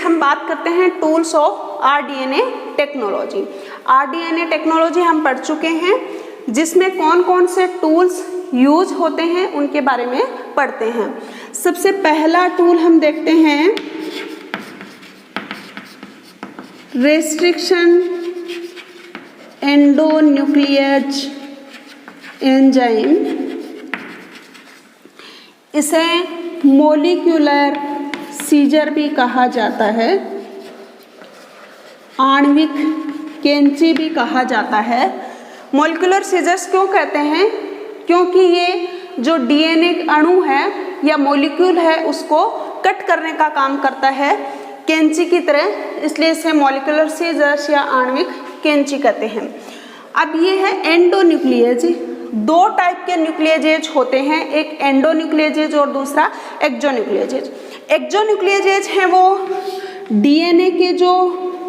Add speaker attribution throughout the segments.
Speaker 1: हम बात करते हैं tools of rDNA technology. RDNA technology हम पढ़ चुके हैं, जिसमें कौन कौन से टूल्स यूज होते हैं उनके बारे में पढ़ते हैं। सबसे पहला टूल हम देखते हैं रेस्ट्रिक्शन एंडोन्यूक्लियेज एंजाइम। इसे मोलिक्यूलर सीजर भी कहा जाता है, आणविक कैंची भी कहा जाता है। मोलिकुलर सीजर्स क्यों कहते हैं? क्योंकि ये जो डीएनए अणु है या मॉलिक्यूल है उसको कट करने का काम करता है कैंची की तरह, इसलिए इसे मोलिकुलर सीजर्स या आणविक कैंची कहते हैं। अब ये है एंडोन्यूक्लियेज। दो टाइप के न्यूक्लियेजेज होते हैं, एक एंडोन्यूक्लियेजेज और दूसरा एक्सोन्यूक्लियेजेज। एक्सोन्यूक्लियेजेज हैं वो डीएनए के जो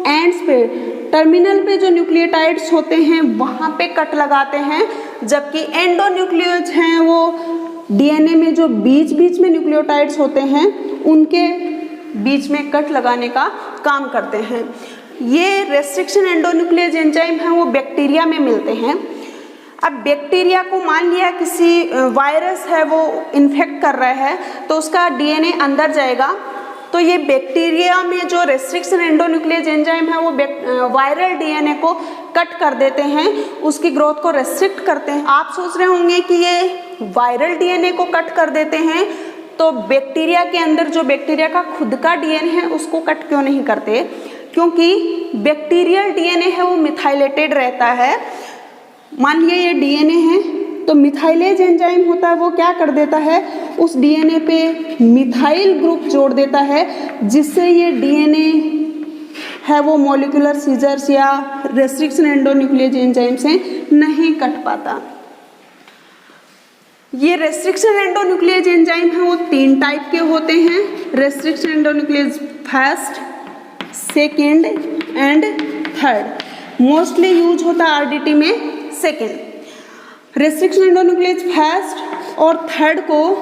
Speaker 1: एंड्स पे, टर्मिनल पे जो न्यूक्लियोटाइड्स होते हैं वहाँ पे कट लगाते हैं, जबकि एंडोन्यूक्लियेज हैं वो डीएनए में जो बीच बीच में न्यूक्लियोटाइड्स होते हैं उनके बीच में कट लगाने का काम करते हैं। ये रेस्ट्रिक्शन एंडोन्यूक्लियेज एंजाइम हैं वो बैक्टीरिया में मिलते हैं। अब बैक्टीरिया को मान लिया किसी वायरस है वो इन्फेक्ट कर रहा है तो उसका डीएनए अंदर जाएगा, तो ये बैक्टीरिया में जो रेस्ट्रिक्शन एंडोन्यूक्लियेज एंजाइम है वो वायरल डीएनए को कट कर देते हैं, उसकी ग्रोथ को रेस्ट्रिक्ट करते हैं। आप सोच रहे होंगे कि ये वायरल डीएनए को कट कर देते हैं तो बैक्टीरिया के अंदर जो बैक्टीरिया का खुद का डीएनए है उसको कट क्यों नहीं करते? क्योंकि बैक्टीरियल डीएनए है वो मिथाइलेटेड रहता है। मान लिया ये डीएनए है तो मिथाइलेज एंजाइम होता है वो क्या कर देता है, उस डीएनए पे मिथाइल ग्रुप जोड़ देता है, जिससे ये डीएनए है वो मॉलिक्यूलर सीजर्स या रेस्ट्रिक्शन एंडोन्यूक्लियेज एंजाइम से नहीं कट पाता। ये रेस्ट्रिक्शन एंडोन्यूक्लियेज एंजाइम है वो तीन टाइप के होते हैं, restriction endonuclease first, second and third. Mostly use होता है आरडीटी में सेकेंड। रेस्ट्रिक्शन एंडोन्यूक्लियेज फर्स्ट और थर्ड को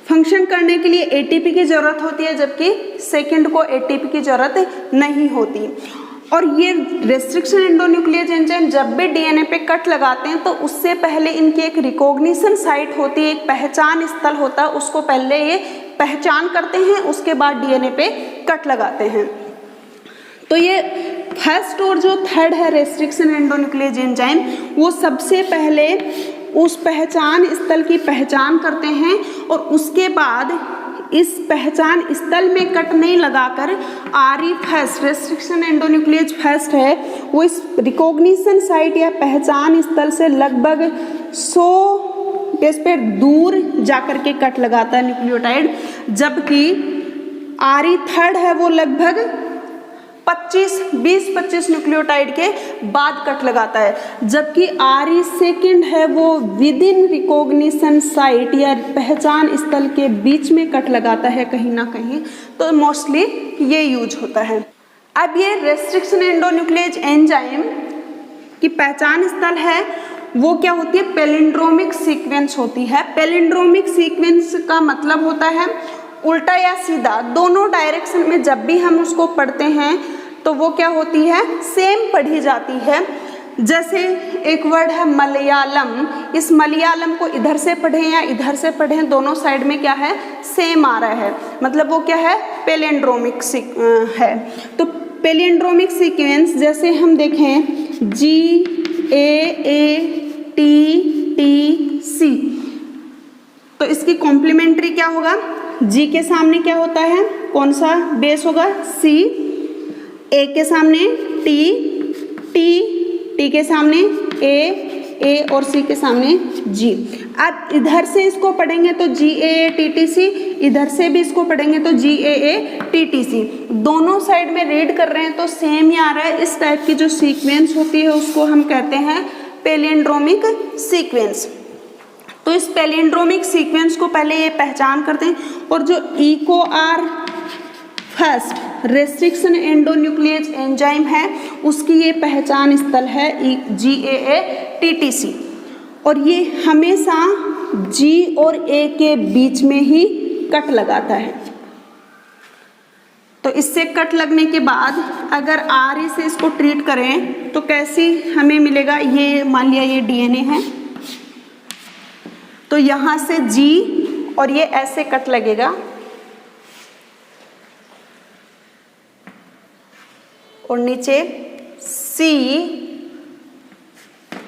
Speaker 1: फंक्शन करने के लिए एटीपी की ज़रूरत होती है, जबकि सेकेंड को एटीपी की ज़रूरत नहीं होती। और ये रेस्ट्रिक्शन एंडोन्यूक्लियेज एंजाइम जब भी डीएनए पे कट लगाते हैं तो उससे पहले इनकी एक रिकॉग्निशन साइट होती है, एक पहचान स्थल होता है, उसको पहले ये पहचान करते हैं, उसके बाद डीएनए पे कट लगाते हैं। तो ये फर्स्ट और जो थर्ड है रेस्ट्रिक्शन एंडोन्यूक्लियेज एंजाइम वो सबसे पहले उस पहचान स्थल की पहचान करते हैं और उसके बाद इस पहचान स्थल में कट नहीं लगाकर आरई फर्स्ट रेस्ट्रिक्शन एंडोन्यूक्लियेज फर्स्ट है वो इस रिकॉग्निशन साइट या पहचान स्थल से लगभग 100 बेस पे दूर जाकर के कट लगाता है न्यूक्लियोटाइड, जबकि आरई थर्ड है वो लगभग 20-25 न्यूक्लियोटाइड के बाद कट लगाता है, जबकि आरई सेकेंड है वो विद इन रिकॉग्निशन साइट या पहचान स्थल के बीच में कट लगाता है कहीं ना कहीं, तो मोस्टली ये यूज होता है। अब ये रेस्ट्रिक्शन एंडोन्यूक्लियेज एंजाइम की पहचान स्थल है वो क्या होती है, पैलिंड्रोमिक सीक्वेंस होती है। पैलिंड्रोमिक सीक्वेंस का मतलब होता है उल्टा या सीधा, दोनों डायरेक्शन में जब भी हम उसको पढ़ते हैं तो वो क्या होती है, सेम पढ़ी जाती है। जैसे एक वर्ड है मलयालम, इस मलयालम को इधर से पढ़ें या इधर से पढ़ें, दोनों साइड में क्या है, सेम आ रहा है, मतलब वो क्या है, पैलिंड्रोमिक है। तो पैलिंड्रोमिक सीक्वेंस जैसे हम देखें GAATTC, तो इसकी कॉम्प्लीमेंट्री क्या होगा, G के सामने क्या होता है, कौन सा बेस होगा, C, A के सामने T, T के सामने A और C के सामने G। अब इधर से इसको पढ़ेंगे तो GAATTC, इधर से भी इसको पढ़ेंगे तो GAATTC, दोनों साइड में रीड कर रहे हैं तो सेम ही आ रहा है। इस टाइप की जो सीक्वेंस होती है उसको हम कहते हैं पैलिंड्रोमिक सीक्वेंस। तो इस पैलिंड्रोमिक सीक्वेंस को पहले ये पहचान करते हैं, और जो EcoR फर्स्ट रेस्ट्रिक्शन एंडोन्यूक्लियेज एंजाइम है उसकी ये पहचान स्थल है GAATTC, और ये हमेशा G और A के बीच में ही कट लगाता है। तो इससे कट लगने के बाद अगर RE से इसको ट्रीट करें तो कैसी हमें मिलेगा, ये मान लिया ये DNA है, तो यहाँ से G और ये ऐसे कट लगेगा और नीचे C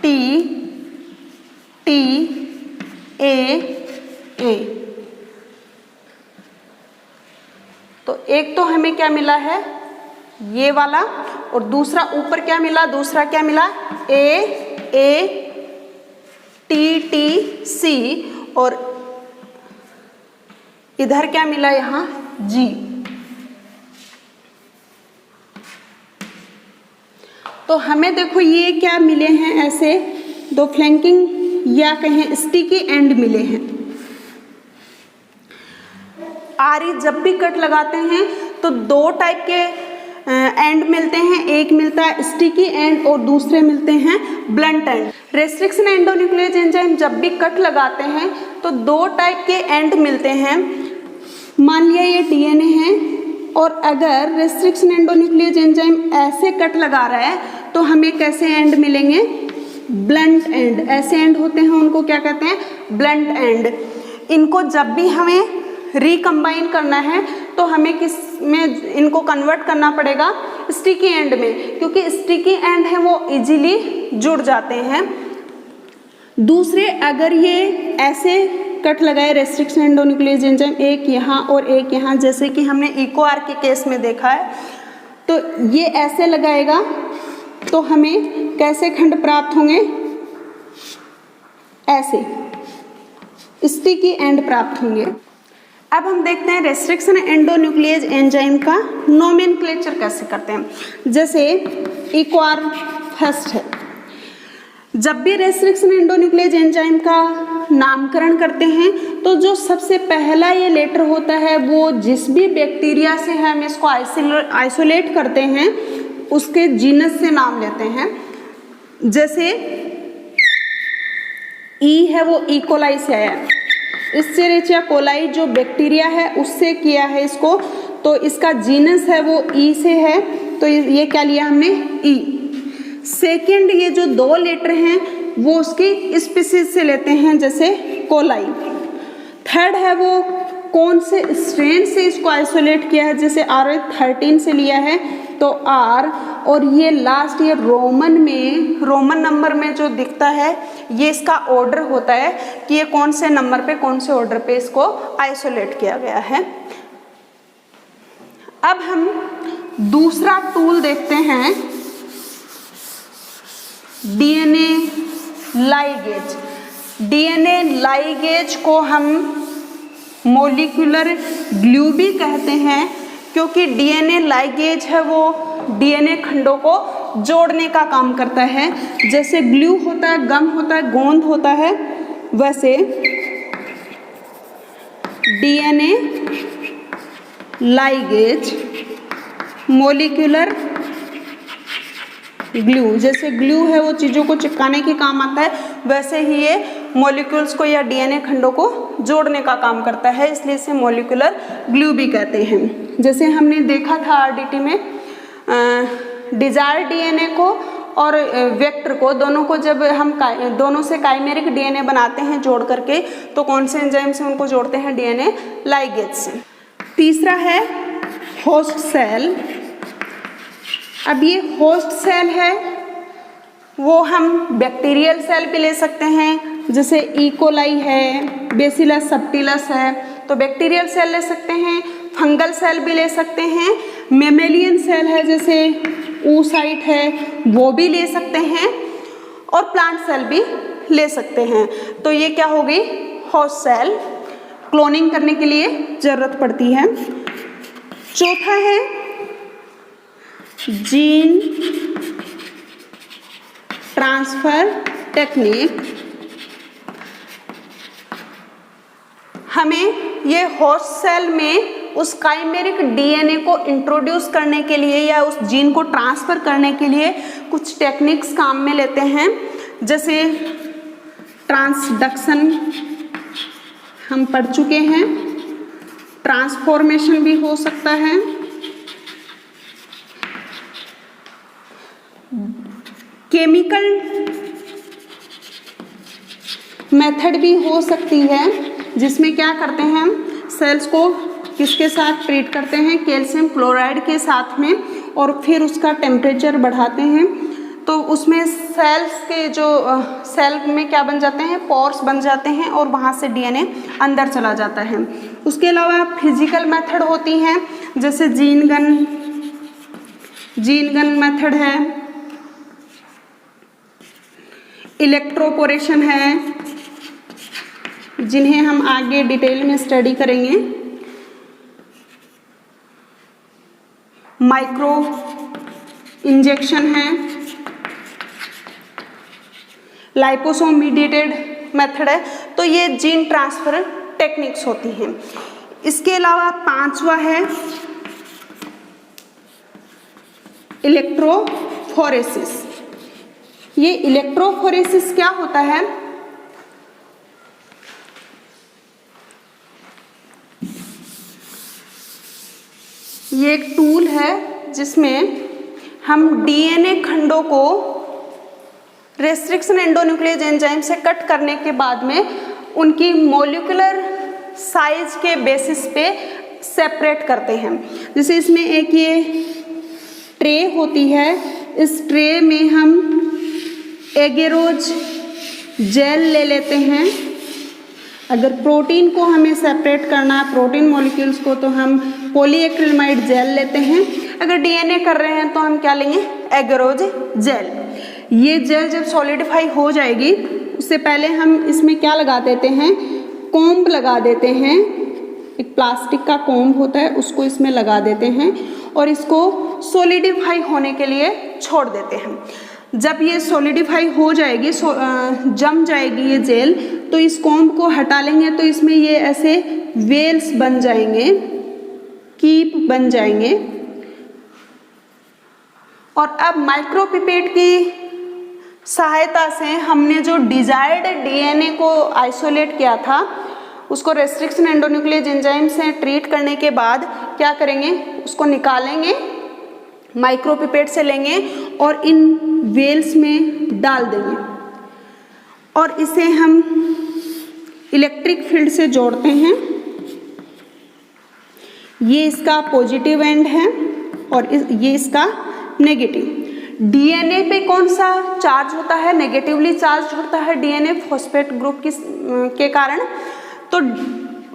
Speaker 1: T T A A। तो एक तो हमें क्या मिला है ये वाला, और दूसरा ऊपर क्या मिला, दूसरा क्या मिला A A T T C, और इधर क्या मिला यहाँ G। तो हमें देखो ये क्या मिले हैं, ऐसे दो फ्लैंकिंग या कहें स्टिकी एंड मिले हैं। RE जब भी कट लगाते हैं तो दो टाइप के एंड मिलते हैं, एक मिलता है स्टिकी एंड और दूसरे मिलते हैं blunt and. Restriction endonuclease enzyme जब भी कट लगाते हैं तो दो टाइप के एंड मिलते हैं। मान लिया ये DNA है और अगर रेस्ट्रिक्शन एंडोन्यूक्लियस एंजाइम ऐसे कट लगा रहा है तो हमें कैसे एंड मिलेंगे, ब्लंट एंड। ऐसे एंड होते हैं उनको क्या कहते हैं, ब्लंट एंड। इनको जब भी हमें रिकम्बाइन करना है तो हमें किस में इनको कन्वर्ट करना पड़ेगा, स्टिकी एंड में, क्योंकि स्टिकी एंड है वो इजीली जुड़ जाते हैं। दूसरे अगर ये ऐसे कट लगाए रेस्ट्रिक्शन एंडोन्यूक्लियस एंजाइम, एक यहाँ और एक यहाँ, जैसे कि हमने इकोआर के केस में देखा है, तो ये ऐसे लगाएगा तो हमें कैसे खंड प्राप्त होंगे, ऐसे स्टिकी एंड प्राप्त होंगे। अब हम देखते हैं रेस्ट्रिक्शन एंडोन्यूक्लियस एंजाइम का नोमेनक्लेचर कैसे करते हैं। जैसे इकोआर फर्स्ट है, जब भी रेस्ट्रिक्शन एंडोन्यूक्लियस एंजाइम का नामकरण करते हैं तो जो सबसे पहला ये लेटर होता है वो जिस भी बैक्टीरिया से हम इसको आइसोलेट करते हैं उसके जीनस से नाम लेते हैं। जैसे ई है वो इकोलाई से आया, इस्चेरिचिया कोलाई जो बैक्टीरिया है उससे किया है इसको, तो इसका जीनस है वो ई से है, तो ये क्या लिया हमने ई। सेकेंड ये जो दो लेटर हैं वो उसकी स्पीसीज से लेते हैं, जैसे कोलाई। थर्ड है वो कौन से स्ट्रेन से इसको आइसोलेट किया है, जैसे R13 से लिया है तो R, और ये लास्ट ये रोमन में, रोमन नंबर में जो दिखता है ये इसका ऑर्डर होता है कि ये कौन से नंबर पे कौन से ऑर्डर पे इसको आइसोलेट किया गया है। अब हम दूसरा टूल देखते हैं, DNA लाइगेज। DNA लाइगेज को हम मोलिकुलर ग्लू भी कहते हैं, क्योंकि DNA लाइगेज है वो DNA खंडों को जोड़ने का काम करता है। जैसे ग्लू होता है, गम होता है, गोंद होता है, वैसे DNA लाइगेज मोलिकुलर ग्लू, जैसे ग्लू है वो चीज़ों को चिपकाने के काम आता है, वैसे ही ये मॉलिक्यूल्स को या DNA खंडों को जोड़ने का काम करता है, इसलिए इसे मॉलिक्यूलर ग्लू भी कहते हैं। जैसे हमने देखा था RDT में डिजायर DNA को और वेक्टर को, दोनों को जब हम दोनों से काइमेरिक DNA बनाते हैं जोड़ करके, तो कौन से एंजाइम से उनको जोड़ते हैं, DNA लाइगेज से। तीसरा है होस्ट सेल। अब ये होस्ट सेल है वो हम बैक्टीरियल सेल भी ले सकते हैं, जैसे इकोलाई है, बेसिलस सबटिलस है, तो बैक्टीरियल सेल ले सकते हैं। फंगल सेल भी ले सकते हैं, मेमेलियन सेल है जैसे oocyte है वो भी ले सकते हैं, और प्लांट सेल भी ले सकते हैं। तो ये क्या हो गई, होस्ट सेल। क्लोनिंग करने के लिए जरूरत पड़ती है। चौथा है जीन ट्रांसफर टेक्निक। हमें ये होस्ट सेल में उस काइमेरिक DNA को इंट्रोड्यूस करने के लिए या उस जीन को ट्रांसफर करने के लिए कुछ टेक्निक्स काम में लेते हैं, जैसे ट्रांसडक्शन हम पढ़ चुके हैं, ट्रांसफॉर्मेशन भी हो सकता है, केमिकल मेथड भी हो सकती है, जिसमें क्या करते हैं हम सेल्स को किसके साथ ट्रीट करते हैं, कैल्शियम क्लोराइड के साथ में, और फिर उसका टेम्परेचर बढ़ाते हैं। तो उसमें सेल्स के जो सेल में क्या बन जाते हैं, पोर्स बन जाते हैं और वहाँ से डीएनए अंदर चला जाता है। उसके अलावा फिजिकल मेथड होती हैं, जैसे जीन गन मेथड है, इलेक्ट्रोपोरेशन है, जिन्हें हम आगे डिटेल में स्टडी करेंगे, माइक्रो इंजेक्शन है, लाइपोसोम मीडिएटेड मेथड है। तो ये जीन ट्रांसफर टेक्निक्स होती हैं। इसके अलावा पांचवा है इलेक्ट्रोफोरेसिस। ये इलेक्ट्रोफोरेसिस क्या होता है, ये एक टूल है जिसमें हम डीएनए खंडों को रेस्ट्रिक्शन एंडोन्यूक्लियस एंजाइम से कट करने के बाद में उनकी मॉलिक्यूलर साइज के बेसिस पे सेपरेट करते हैं। जैसे इसमें एक ये ट्रे होती है, इस ट्रे में हम एगेरोज जेल ले लेते हैं। अगर प्रोटीन को हमें सेपरेट करना है, प्रोटीन मॉलिक्यूल्स को, तो हम पॉलीएक्रिलामाइड जेल लेते हैं। अगर डीएनए कर रहे हैं तो हम क्या लेंगे, एगेरोज जेल। ये जेल जब सॉलिडिफाई हो जाएगी, उससे पहले हम इसमें क्या लगा देते हैं, कोम्ब लगा देते हैं। एक प्लास्टिक का कोम्ब होता है, उसको इसमें लगा देते हैं और इसको सॉलिडिफाई होने के लिए छोड़ देते हैं। जब ये सॉलिडिफाई हो जाएगी, जम जाएगी ये जेल, तो इस कोम्ब को हटा लेंगे तो इसमें ये ऐसे वेल्स बन जाएंगे, कीप बन जाएंगे। और अब माइक्रोपिपेट की सहायता से हमने जो डिजायर्ड डीएनए को आइसोलेट किया था, उसको रेस्ट्रिक्शन एंडोन्यूक्लियस एंजाइम से ट्रीट करने के बाद क्या करेंगे, उसको निकालेंगे, माइक्रोपिपेट से लेंगे और इन वेल्स में डाल देंगे और इसे हम इलेक्ट्रिक फील्ड से जोड़ते हैं। ये इसका पॉजिटिव एंड है और ये इसका नेगेटिव। डीएनए पे कौन सा चार्ज होता है, नेगेटिवली चार्ज होता है डीएनए फॉस्फेट ग्रुप के कारण। तो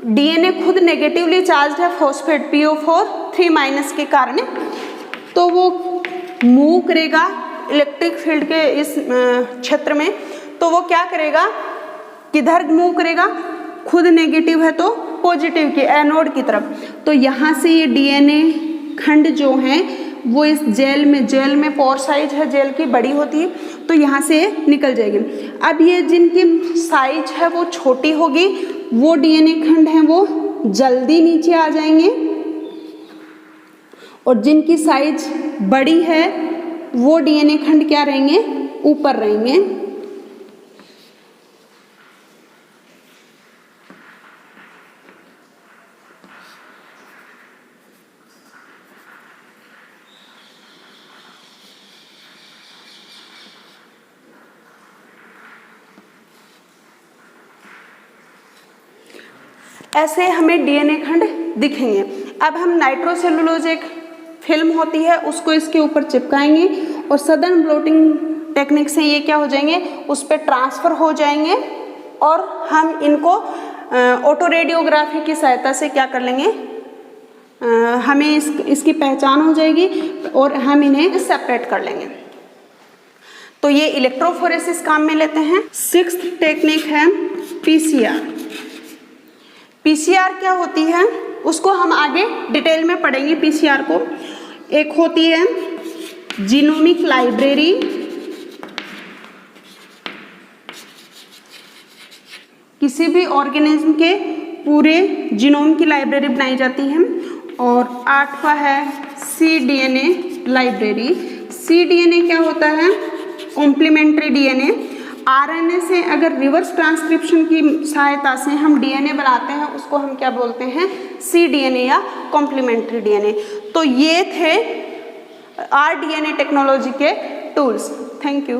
Speaker 1: डीएनए खुद नेगेटिवली चार्ज है फॉस्फेट PO4 3- के कारण, तो वो मूव करेगा इलेक्ट्रिक फील्ड के इस क्षेत्र में। तो वो क्या करेगा, किधर मूव करेगा, खुद नेगेटिव है तो पॉजिटिव की एनोड की तरफ। तो यहाँ से ये डीएनए खंड जो हैं वो इस जेल में पोर साइज है जेल की बड़ी होती है, तो यहाँ से निकल जाएगी। अब ये जिनकी साइज है वो छोटी होगी, वो डीएनए खंड हैं वो जल्दी नीचे आ जाएंगे, और जिनकी साइज बड़ी है वो डीएनए खंड क्या रहेंगे, ऊपर रहेंगे। ऐसे हमें डीएनए खंड दिखेंगे। अब हम नाइट्रोसेलुलोज एक फिल्म होती है उसको इसके ऊपर चिपकाएंगे और सदर्न ब्लोटिंग टेक्निक से ये क्या हो जाएंगे, उस पर ट्रांसफ़र हो जाएंगे और हम इनको ऑटो रेडियोग्राफी की सहायता से क्या कर लेंगे, हमें इसकी पहचान हो जाएगी और हम इन्हें सेपरेट कर लेंगे। तो ये इलेक्ट्रोफोरेसिस काम में लेते हैं। 6th टेक्निक है PCR। PCR क्या होती है उसको हम आगे डिटेल में पढ़ेंगे। PCR को एक होती है जीनोमिक लाइब्रेरी, किसी भी ऑर्गेनिज्म के पूरे जीनोम की लाइब्रेरी बनाई जाती है। और 8वां है cDNA लाइब्रेरी। cDNA क्या होता है, कॉम्प्लीमेंट्री डीएनए। आरएनए से अगर रिवर्स ट्रांसक्रिप्शन की सहायता से हम डीएनए बनाते हैं उसको हम क्या बोलते हैं, cDNA या कॉम्प्लीमेंट्री डीएनए। तो ये थे आरडीएनए टेक्नोलॉजी के टूल्स। Thank you.